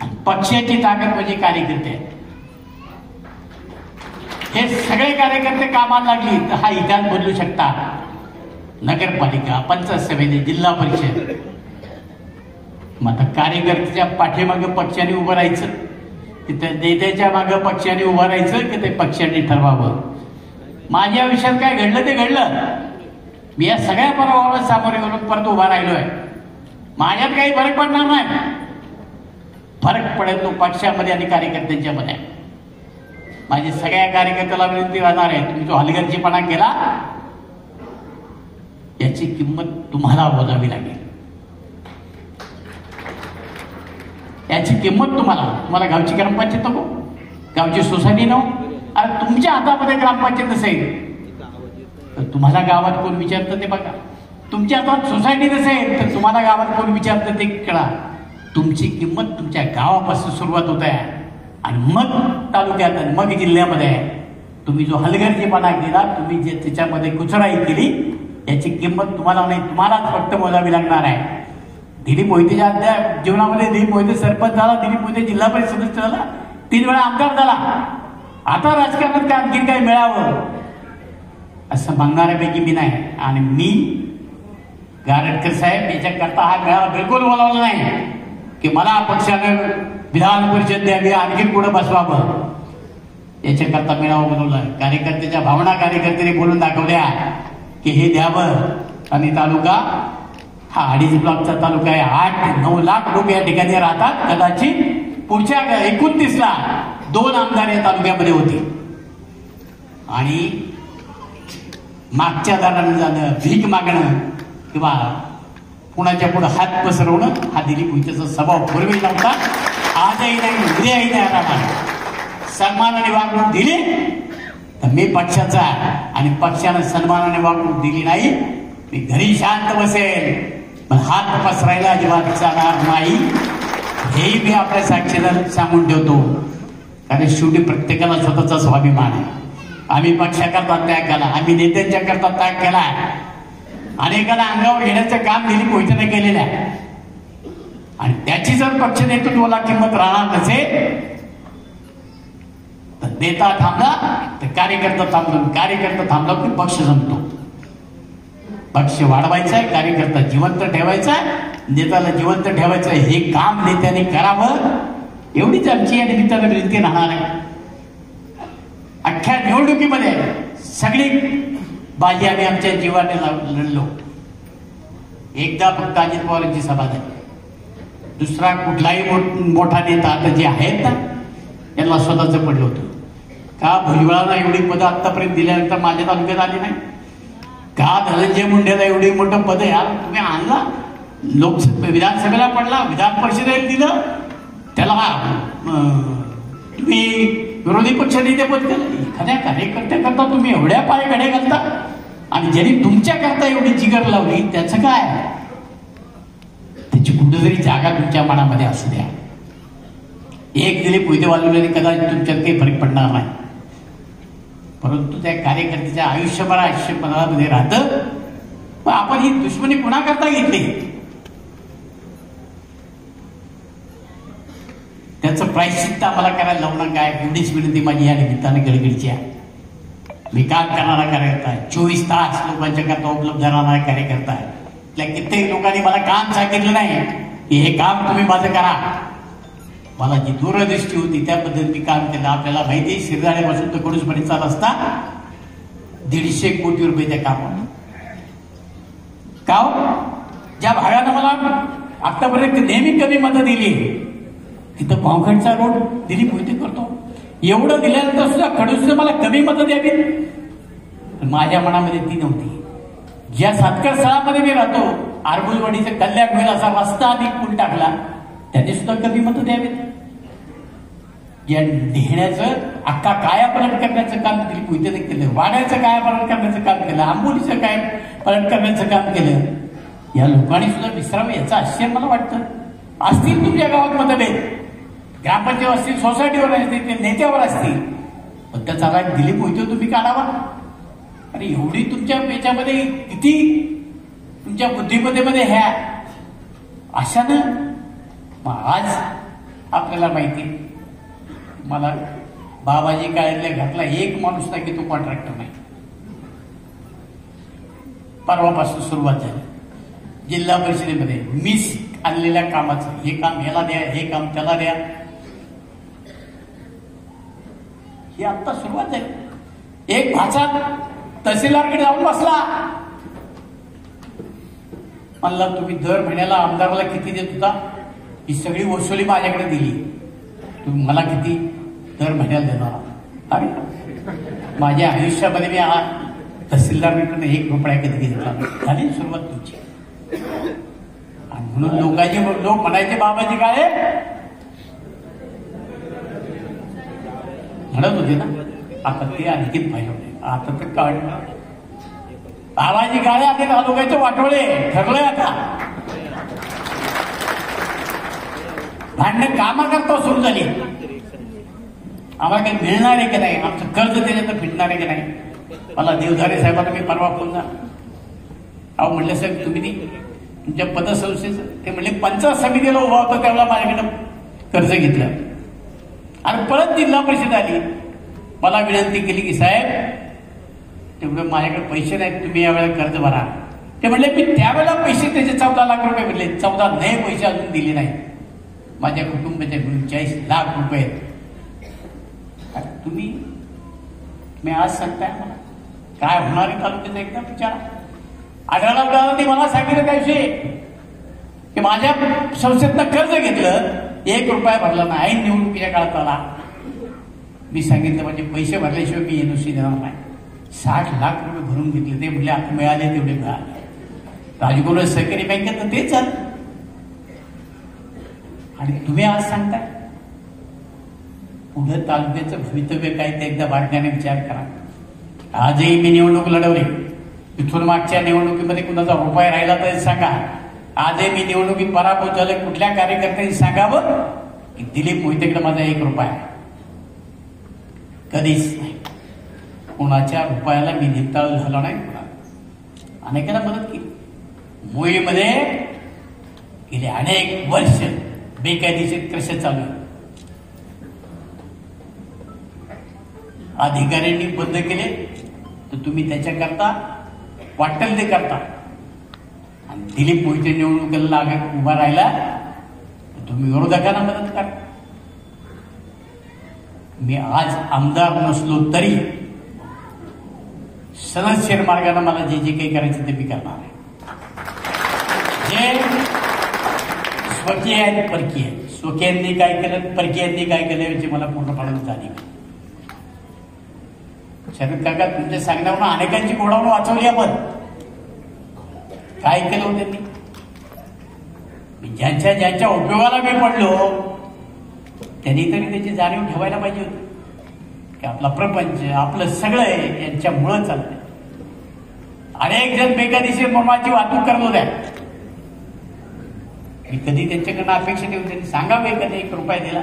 आणि पक्षाची ताकद म्हणजे कार्यकर्ते आहेत. हे सगळे कार्यकर्ते कामाला लागली तर हा इतिहास बदलू शकतात. नगरपालिका, पंचायत समिती, जिल्हा परिषद. मग आता कार्यकर्त्याच्या पाठीमागं पक्षाने उभं राहायचं, तिथं नेत्याच्या मागं पक्षाने उभं राहायचं की ते पक्षाने ठरवावं. माझ्या आयुष्यात काय घडलं ते घडलं. मी या सगळ्या पराभवाला सामोरे गेलो, परत उभा राहिलोय. माझ्यात काही फरक पडणार नाही. फरक पडेल तो पक्षामध्ये आणि कार्यकर्त्यांच्या मध्ये. माझी सगळ्या कार्यकर्त्याला विनंती राहणार आहे, तुम्ही जो हलगर्जीपणा केला याची किंमत तुम्हाला मोजावी लागेल. याची किंमत तुम्हाला गावची ग्रामपंचायत नको, गावची सोसायटी नको. अरे तुमच्या हातामध्ये ग्रामपंचायत नसेल तर तुम्हाला गावात कोण विचारतं ते बघा. तुमच्या हातात सोसायटी नसेल तर तुम्हाला गावात कोण विचारतं ते कळा. तुमची किंमत तुमच्या गावापासून सुरुवात होत आहे आणि मग तालुक्यात आणि मग जिल्ह्यामध्ये. तुम्ही जो हलगर्जीपणा केला, तुम्ही जे त्याच्यामध्ये कुचराई केली याची किंमत तुम्हाला नाही, तुम्हालाच फक्त मोजावी लागणार आहे. दिलीप मोहितेच्या जीवनामध्ये दिलीप मोहिते सरपंच झाला, दिलीप मोहिते जिल्हा परिषद सदस्य झाला, 3 वेळा आमदार झाला. आता राजकारणात काय आणखी काय मिळावं असं मागणाऱ्यापैकी मी नाही. आणि मी गारटकर साहेब याच्याकरता हा मेळावा बिलकुल बोलावला नाही की मला पक्षानं विधान परिषद द्यावी, आणखी पुढे बसवावं. याच्याकरता मेळावा बोलवला. कार्यकर्त्याच्या भावना कार्यकर्त्यांनी बोलून दाखवल्या की हे द्यावं आणि तालुका हा 2.5 ब्लॉकचा तालुका आहे. 8-9 लाख लोक या ठिकाणी राहतात. कदाचित पुढच्या 29ला 2 आमदार या तालुक्यामध्ये होते. आणि मागच्या दारानं जाणं, भीक मागणं किंवा कुणाच्या पुढे हात पसरवणं हा दिलीप मोहितेचा स्वभाव पूर्वी नव्हता, आजही नाही, उद्याही नाही राहणार. सन्मानाने वागणूक दिली तर मी पक्षाचा आणि पक्षानं सन्मानाने वागणूक दिली नाही मी घरी शांत बसेल, पण हात पसरायला अजिबात जाणार नाही. हेही मी आपल्या साक्षीदार सांगून ठेवतो. कारण शेवटी प्रत्येकाला स्वतःचा स्वाभिमान आहे. आम्ही पक्षाकरता त्याग केला, आम्ही नेत्यांच्या करता त्याग केला, अनेकांना अंगावर घेण्याचं काम दिलीप मोहितेने केलेलं आहे. आणि त्याची जर पक्ष नेतृत्वाला किंमत राहणार नसेल तर नेता थांबला तर कार्यकर्ता थांबलो, कार्यकर्ता थांबला की पक्ष संपतो. पक्ष वाढवायचा आहे, कार्यकर्ता जिवंत ठेवायचा, नेत्याला जिवंत ठेवायचं, हे काम नेत्याने करावं एवढीच आमची या निमित्तानं विनंती राहणार आहे. अख्ख्या निवडणुकीमध्ये सगळी बाजी आम्ही आमच्या जीवाने लढलो. एकदा फक्त अजित पवारांची सभा झाली, दुसरा कुठलाही मोठा नेता आता जे आहेत ना यांना स्वतःच पडलं होतं. का भुजबळांना एवढी पदं आतापर्यंत दिल्यानंतर माझ्या तालुक्यात आली नाही? का धनंजय मुंडेला एवढी मोठं पद यार तुम्ही आणला? विधानसभेला पडला, विधान परिषदेला दिलं त्याला, तुम्ही विरोधी पक्ष नेते पद केलं. एखाद्या कार्यकर्त्याकरता तुम्ही एवढ्या पाय घडे घालता आणि ज्यांनी तुमच्याकरता एवढी जिगर लावली त्याचं काय? त्याची कुठेतरी जागा तुमच्या मनामध्ये असू द्या. एक दिलीप मोहिते वाजवल्याने कदाचित तुमच्यात काही फरक पडणार नाही, परंतु त्या कार्यकर्त्याच्या आयुष्यभर आयुष्यपणामध्ये राहतं. पण आपण ही दुश्मनी कुणाकरता घेतली त्याचं प्रायश्चित्त आम्हाला करायला लावणं काय, एवढीच विनंती माझी या निमित्तानं गडगडीची आहे. मी काम करणारा कार्यकर्ता आहे, 24 तास लोकांच्या करता उपलब्ध राहणारा कार्यकर्ता आहे. त्या कित्येक लोकांनी मला काम सांगितलं नाही की हे काम तुम्ही माझं करा. मला जी दूरदृष्टी होती त्या पद्धतीने मी काम केलं. आपल्याला माहिती आहे शिरदाण्यापासून तर कडूसपर्यंतचा रस्ता 150 कोटी रुपये त्या कामावर. का ज्या भागानं मला आतापर्यंत नेहमी कमी मतं दिली तिथं पावखंडचा रोड दिलीप मोहिते करतो. एवढं दिल्यानंतर सुद्धा खडूसनं मला कमी मतं द्यावी, पण माझ्या मनामध्ये ती नव्हती. ज्या सातकर स्थळामध्ये मी राहतो आरबुलवाडीचं कल्याण होईल असा रस्ता आधी पूल टाकला त्यांनी सुद्धा कमी मतं द्यावीत. या ढेण्याचं अख्खा कायापालट करण्याचं काम दिलीप मोहितेने केलं, वाड्याचं कायापालट करण्याचं काम केलं, आंबोलीचं कायापालट करण्याचं काम केलं. या लोकांनी सुद्धा विसरावं याचं आश्चर्य मला वाटतं. असतील तुमच्या गावात मतभेद, ग्रामपंचायत असतील, सोसायटीवर असतील, ते नेत्यावर असतील, पण त्याचा राग दिलीप मोहिते तुम्ही काढावा. आणि एवढी तुमच्या याच्यामध्ये किती तुमच्या बुद्धिमत्तेमध्ये ह्या अशानं आज आपल्याला माहिती मला बाबाजी काळ्यातल्या घरातला एक माणूस नाही की तो कॉन्ट्रॅक्टर नाही. परवापासून सुरुवात झाली. जिल्हा परिषदेमध्ये मिस आणलेल्या कामाचं, हे काम ह्याला द्या, हे काम त्याला द्या, ही आता सुरुवात झाली. एक भाचा तहसीलदारकडे जाऊन बसला, म्हणला तुम्ही दर महिन्याला आमदाराला किती देत होता? ही सगळी वसुली माझ्याकडे दिली, तुम्ही मला किती दर महिन्याला देणार? अरे माझ्या आयुष्यामध्ये मी तहसीलदारकडे 1 रुपया कधी घेतला. झाली सुरुवात तुमची. आणि म्हणून लोक म्हणायचे बाबाजी काळे म्हणत होते ना, आता ते आणखीन पाहिजे. आता तर काळ बाबाजी काळे आता तालुक्याचे वाटोळे ठरलंय. आता भांडण कामा करता सुरू झाली. आम्हाला काही मिळणार आहे की नाही, आमचं कर्ज दिलं तर फिटणार आहे की नाही. मला देवधारे साहेबांना मी परवा फोन झाला, अहो म्हणलं साहेब तुम्ही तुमच्या पतसंस्थेचं, ते म्हणले पंचायत समितीला उभा होता त्यावेळेला माझ्याकडं कर्ज घेतलं. आणि परत जिल्हा परिषद आली, मला विनंती केली की साहेब तेवढं माझ्याकडे पैसे नाहीत, तुम्ही यावेळेला कर्ज भरा. ते म्हणले मी त्यावेळेला पैसे त्याचे 14 लाख रुपये म्हणले, 14 नाही पैसे अजून दिले नाही. माझ्या कुटुंबाचे 40 लाख रुपये. तुम्ही आज सांगताय मला काय होणार आहे तालुक्याचा? एकदा विचारा. आढळराव दादांनी मला सांगितलं काय विषय की माझ्या संस्थेतनं कर्ज घेतलं, 1 रुपया भरला नाही, निवडणुकीच्या काळात आला. मी सांगितलं म्हणजे पैसे भरल्याशिवाय मी एनओसी देणार नाही. 60 लाख रुपये भरून घेतले. ते म्हणले आता मिळाले तेवढे मिळाले. राजगुरू सहकारी बँकेत तेच झालं. आणि तुम्ही आज सांगताय पुढे तालुक्याचं भवितव्य काय ते एकदा बारकाईने विचार करा. आजही मी निवडणूक लढवली. इथून मागच्या निवडणुकीमध्ये कुणाचा रुपये राहिला तर सांगा. आजही मी निवडणुकीत पराभूत झाले. कुठल्या कार्यकर्त्यांनी सांगावं की दिलीप मोहितेकडे माझा 1 रुपया आहे. कधीच नाही. कुणाच्या रुपयाला मी निताळ झालो नाही. अनेकांना मदत केली. मुंबईमध्ये गेले अनेक वर्ष बेकायदेशीर कृषी चालू आहे. अधिकाऱ्यांनी बंद केले तर तुम्ही त्याच्याकरता वाटेल ते करता. आणि दिलीप मोहिते निवडणुकीला उभा राहिला तर तुम्ही विरोधकांना मदत करा. मी आज आमदार नसलो तरी सनदशीर मार्गाने मला जे जे काही करायचं ते मी करणार आहे. जे स्वकीय आहेत परकीय, स्वकीयांनी काय केलं परकीयांनी काय केलं याची मला पूर्णपणे जाणीव. शरद काका तुमच्या सांगण्यावरून अनेकांची गोडावून वाचवली आपण. काय केलं होतं त्यांनी? ज्यांच्या ज्यांच्या उपयोगाला मी पडलो त्यांनी तरी त्याची जाणीव ठेवायला पाहिजे होती की आपला प्रपंच आपलं सगळं यांच्यामुळं चालतंय. अनेक जण बेकायदेशीर मर्माची वाहतूक करत होत्या. मी कधी त्यांच्याकडनं अपेक्षा ठेवून त्यांनी सांगावं कधी 1 रुपया दिला.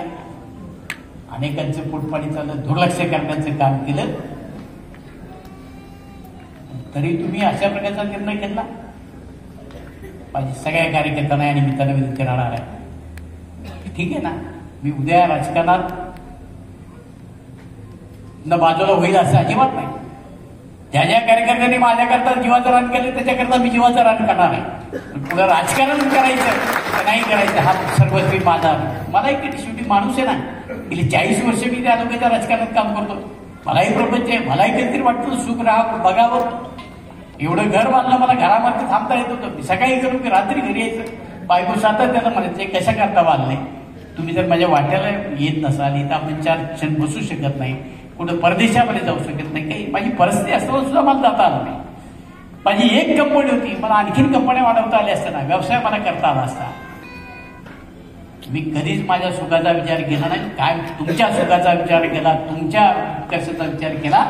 अनेकांचं पोटपाणी चाललं, दुर्लक्ष करण्याचं काम केलं. तरी तुम्ही अशा प्रकारचा निर्णय घेतला. माझी सगळ्या कार्यकर्त्यांना या निमित्तानं विनंती राहणार आहे. ठीक आहे ना, मी उद्या राजकारणात न बाजूला होईल असं अजिबात नाही. ज्या ज्या कार्यकर्त्यांनी माझ्याकरता जीवाचं रान केलं त्याच्याकरता मी जीवाचं रान करणार आहे. पुढे राजकारण करायचं नाही करायचं हा सर्वस्वी माझा. मला एक शेवटी माणूस आहे ना. गेली 40 वर्ष मी त्या लोकांच्या राजकारणात काम करतो. मलाही प्रपंच आहे. मलाही काहीतरी वाटतं सुख राहा बघावं. एवढं घर बांधलं मला घरामध्ये थांबता येत होतं. मी सकाळी गेलो की रात्री घरी यायचं. बायको सातत्यानं म्हणायचं कशा करता बांधले तुम्ही? जर माझ्या वाट्याला येत नसाल इथं आपण 4 क्षण बसू शकत नाही, कुठं परदेशामध्ये जाऊ शकत नाही, काही माझी परिस्थिती असताना सुद्धा मला जाता आलं नाही. माझी एक कंपनी होती, मला आणखीन कंपन्या वाढवता आल्या असत्या ना, व्यवसाय मला करता आला असता. मी कधीच माझ्या सुखाचा विचार केला नाही. काय तुमच्या सुखाचा विचार केला, तुमच्या कशाचा विचार केला.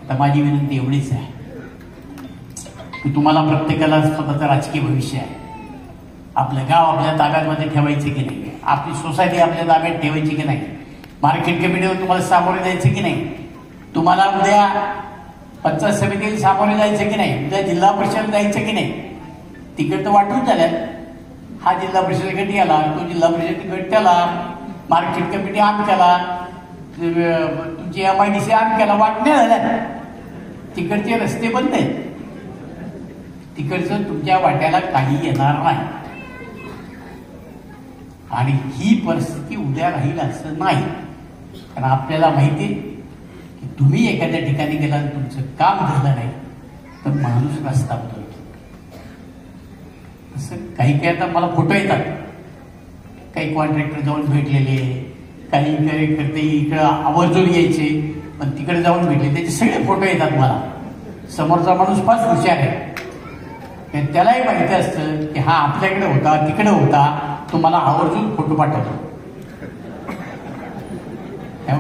तर माझी विनंती एवढीच आहे की तुम्हाला प्रत्येकाला स्वतःचं राजकीय भविष्य आहे. आपलं गाव आपल्या ताब्यामध्ये ठेवायचं की नाही, आपली सोसायटी आपल्या ताब्यात ठेवायची की नाही, मार्केट कमिटीवर तुम्हाला सामोरे जायचं की नाही, तुम्हाला उद्या पंचायत समितीला सामोरे जायचं की नाही, उद्या जिल्हा परिषद जायचं की नाही. तिकीट तर वाटून झाल्यात. हा जिल्हा परिषद गट याला, तो जिल्हा परिषद गट त्याला, मार्केट कमिटी आमच्याला, तुमची MIDC आमच्याला वाटण्या झाल्या. तिकडचे रस्ते बंद आहेत. तिकडचं तुमच्या वाट्याला काही येणार नाही. आणि ही परिस्थिती उद्या राहील असं नाही. कारण आपल्याला माहिती आहे की तुम्ही एखाद्या ठिकाणी गेला आणि तुमचं काम झालं नाही तर माणूस रस्ता बदलतो. असं काही काही आता मला फोटो येतात. काही कॉन्ट्रॅक्टर जाऊन भेटलेले, काही कार्यकर्ते इकडं आवर्जून यायचे पण तिकडे जाऊन भेटले, त्याचे सगळे फोटो येतात मला. समोरचा माणूस फार हुशार आहे. त्यालाही माहिती असतं की हा आपल्याकडे होता तिकडे होता, तो मला आवर्जून फोटो पाठवतो.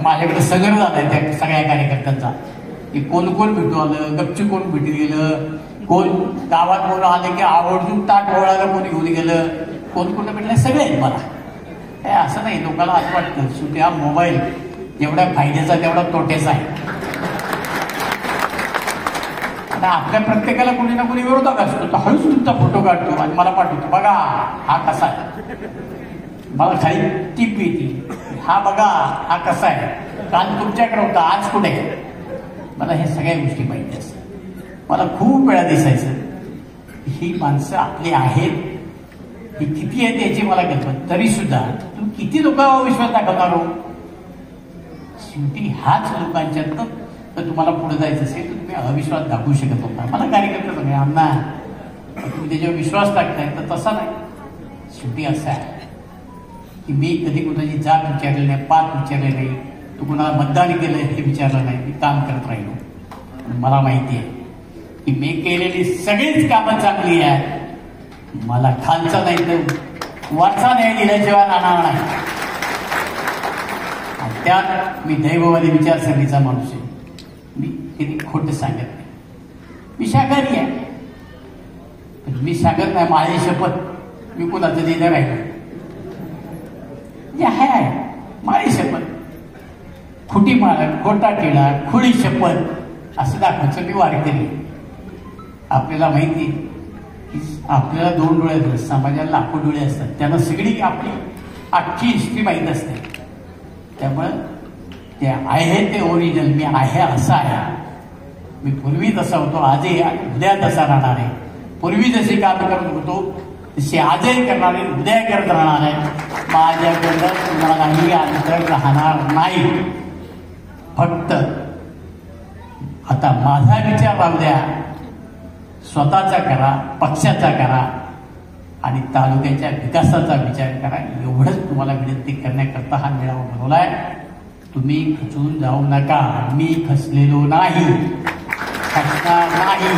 माझ्याकडे सगळं झालंय त्या सगळ्या कार्यकर्त्यांचा की कोण कोण भेटू आलं, गपची कोण भेटून गेलं, कोण गावात कोण आलं की आवर्जून ताट ओळायला कोणी घेऊन गेलं, कोण कोण भेटलं, सगळे आहेत मला. हे असं नाही. लोकांना असं वाटतं शेवटी हा मोबाईल जेवढा फायद्याचा तेवढा तोट्याचा आहे. आता आपल्या प्रत्येकाला कोणी ना कोणी विरोधक असतो. तर हळूच तुमचा फोटो काढतो आणि मला पाठवतो, बघा हा कसा आहे. मला खाली टीप येते, हा बघा हा कसा आहे, काल तुमच्याकडे होता आज कुठे. मला हे सगळ्या गोष्टी माहिती असतात. मला खूप वेळा दिसायचं ही माणसं आपली आहेत, ही किती आहेत याची मला कल्पना. तरी सुद्धा तुम्ही किती लोकांवर विश्वास दाखवणार हो. शेवटी हाच लोकांच्यात तर तुम्हाला पुढे जायचं असेल तर तुम्ही अविश्वास दाखवू शकत होता. मला कार्यकर्ते सांगा, अण्णा तुम्ही त्याच्यावर विश्वास टाकताय, तर तसा नाही. शेवटी असं आहे की मी कधी कुणाची जात विचारली नाही, पात विचारले नाही, तू कुणाला मतदान केलं हे विचारलं नाही. मी काम करत राहिलो. मला माहिती आहे की मी केलेली सगळीच कामं चांगली आहेत. मला खालचा नाही तर वरचा न्याय दिल्याशिवाय राहणार नाही. आणि त्यात मी दैववादी विचारसरणीचा माणूस आहे. मी कधी खोटं सांगत नाही. मी शाकाहारी आहे, पण मी सांगत नाही माझी शपथ मी कुणाचं देणं राहिलं. आहे माझी शपथ, खोटी मारत, खोटा टिळा, खुळी शपथ असं दाखवायचं मी वारकरी. आपल्याला माहिती की आपल्याला 2 डोळे असतात, समाजाला लाखो डोळे असतात. त्यांना सगळी आपली अख्खी हिस्ट्री माहीत असते. त्यामुळं ते आहे ते ओरिजिनल मी आहे असं आहे. मी पूर्वी तसा होतो, आजही उद्या तसा राहणार आहे. पूर्वी जशी काम करत होतो तशी आजही करणार आहे, उद्या करत राहणार आहे. माझ्याकडं कुणालाही अंतर राहणार नाही. फक्त आता माझा विचार राहू द्या, स्वतःचा करा, पक्षाचा करा आणि तालुक्याच्या विकासाचा विचार करा. एवढंच तुम्हाला विनंती करण्याकरता हा मेळावा बोलवलाय. तुम्ही खचून जाऊ नका. मी खचलेलो नाही, खचणार नाही.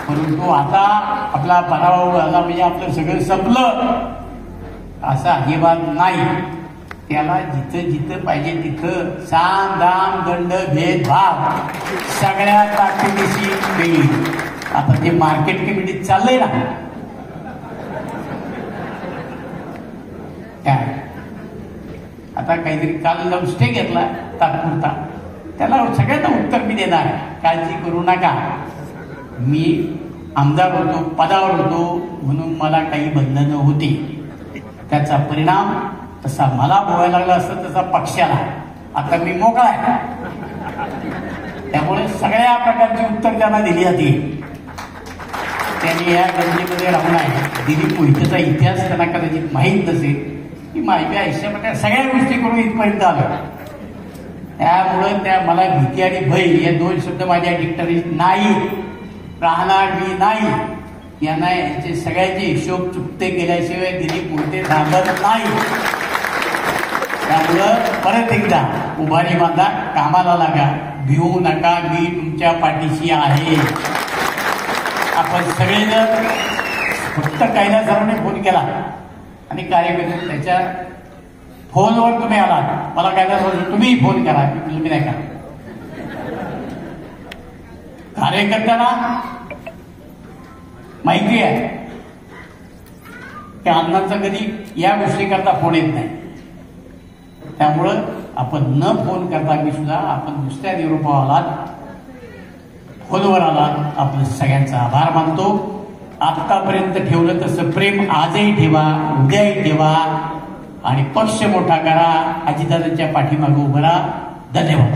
परंतु आता आपला पराभव झाला म्हणजे आपलं सगळं संपलं असं अजिबात नाही. त्याला जिथं जिथं पाहिजे तिथं साम दाम दंड भेदभाव सगळ्या ताकदीशी देईल. आता ते मार्केट कमिटीत चाललंय ना, काय आता काहीतरी काल लावून स्टे घेतला तात्पुरता, त्याला सगळ्यांना उत्तर मी देणार. काळजी करू नका. मी आमदार होतो, पदावर होतो म्हणून मला काही बंधनं होती. त्याचा परिणाम तसा मला बोलायला लागला असतं तसा पक्षाला. आता मी मोकळा आहे. त्यामुळे सगळ्या प्रकारची उत्तर त्यांना दिली जाते. त्यांनी या गंजीमध्ये राहून आहे. दिलीप मोहितेचा इतिहास त्यांना कदाचित माहीत नसेल की माझ्या आयुष्यामध्ये सगळ्या गोष्टी करून इथपर्यंत आलो. त्यामुळं त्या मला भीती आणि भय या 2 शब्द माझ्या डिक्शनरीत नाही, राहणार मी नाही. यांना याचे सगळ्याचे हिशोब चुकते केल्याशिवाय दिलीप मोहिते थांबत नाही. त्यामुळं परत एकदा उभारी बांधा, कामाला लागा, भिवू नका. मी तुमच्या पाठीशी आहे. आपण सगळेजण फक्त कैलासरावने फोन केला आणि कार्यकर्ते त्याच्या फोनवर तुम्ही आलात. मला कैलासराव तुम्ही फोन करा, मी नाही करा. कार्यकर्त्यांना माहिती आहे की अण्णांचा कधी या गोष्टी करता फोन येत नाही. त्यामुळं आपण न फोन करता मी सुद्धा आपण दुसऱ्या निरोपावर आलात, फोनवर आलात. आपलं सगळ्यांचा आभार मानतो. आतापर्यंत ठेवलं तसं प्रेम आजही ठेवा, उद्याही ठेवा आणि पक्ष मोठा करा. अजितदादांच्या पाठीमागे उभं राहा. धन्यवाद.